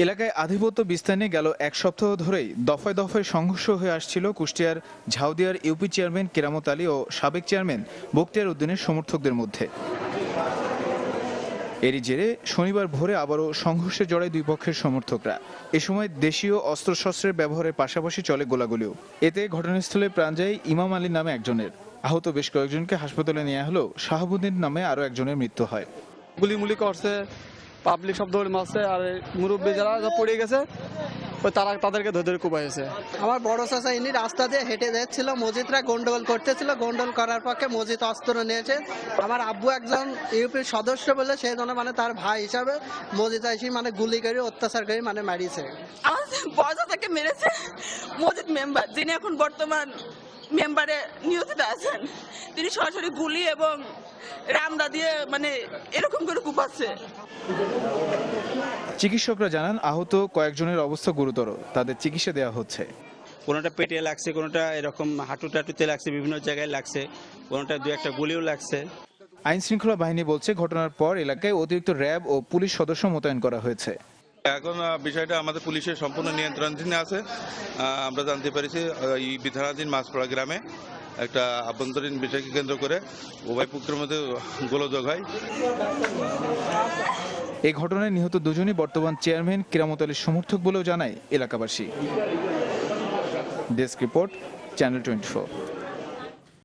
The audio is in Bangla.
এলাকায় আধিপত্য বিস্তার নিয়ে গেল এক সপ্তাহ ধরেই দফায় দফায় সংঘর্ষ হয়ে আসছিল কুষ্টিয়ার ঝাউদিয়ার ইউপি চেয়ারম্যান কেরামত আলী ও সাবেক চেয়ারম্যান বখতিয়ার উদ্দিনের সমর্থকদের মধ্যে। এরই জেরে শনিবার ভোরে আবারও সংঘর্ষে জড়ায় দুই পক্ষের সমর্থকরা। এ সময় দেশীয় অস্ত্রশস্ত্রের ব্যবহারের পাশাপাশি চলে গোলাগুলিও। এতে ঘটনাস্থলে প্রাণ যায় ইমাম আলী নামে একজনের। আহত বেশ কয়েকজনকে হাসপাতালে নেওয়া হলেও শাহাবুদ্দিন নামে আরও একজনের মৃত্যু হয়। গুলিমুলি করছে, পাবলিক সব দৌড়ে মারছে, আর মুরব্বী যারা পড়ে গেছে তারা তাদেরকে ধরে ধরে কুপাইছে। আমার বড় চাচা ইনি রাস্তা দিয়ে হেঁটে যাচ্ছিল, মসজিদরা গন্ডগোল করতেছিল, গন্ডগোল করার পক্ষে মসজিদ অস্ত্র নিয়েছে। আমার আব্বু একজন ইউপির সদস্য বলে সেই জন্য তার ভাই হিসাবে মসজিদ এসে গুলি করে অত্যাচার করে মারিয়েছে। আমার বড় চাচাকে মেরেছে মসজিদ মেম্বার, যিনি এখন বর্তমান মেম্বারে নিয়োজিত আছেন। তিনি সরাসরি গুলি এবং রামদা দিয়ে এরকম করে কুপাচ্ছে। চিকিৎসকরা জানান আহত কয়েকজনের অবস্থা গুরুতর, তাদের চিকিৎসা দেওয়া হচ্ছে। কোনোটা পেটে লাগছে, কোনোটা এরকম হাঁটু টাটুতে লাগছে, বিভিন্ন জায়গায় লাগছে, কোনোটা দু একটা গুলিও লাগছে। আইন শৃঙ্খলা বাহিনী বলছে ঘটনার পর এলাকায় অতিরিক্ত র্যাব ও পুলিশ সদস্য মোতায়েন করা হয়েছে। এখন বিষয়টা আমাদের পুলিশের সম্পূর্ণ নিয়ন্ত্রণাধীন আছে। আমরা জানতে পেরেছি এই বিধানাধীন মাছপাড়া গ্রামে একটা আভ্যন্তরীণ বিষয়কে কেন্দ্র করে উভয় পক্ষের মধ্যে গোলযোগ হয়। এই ঘটনায় নিহত দুজনই বর্তমান চেয়ারম্যান কেরামত আলীর সমর্থক বলেও জানায় এলাকাবাসী। Desk report, channel 24।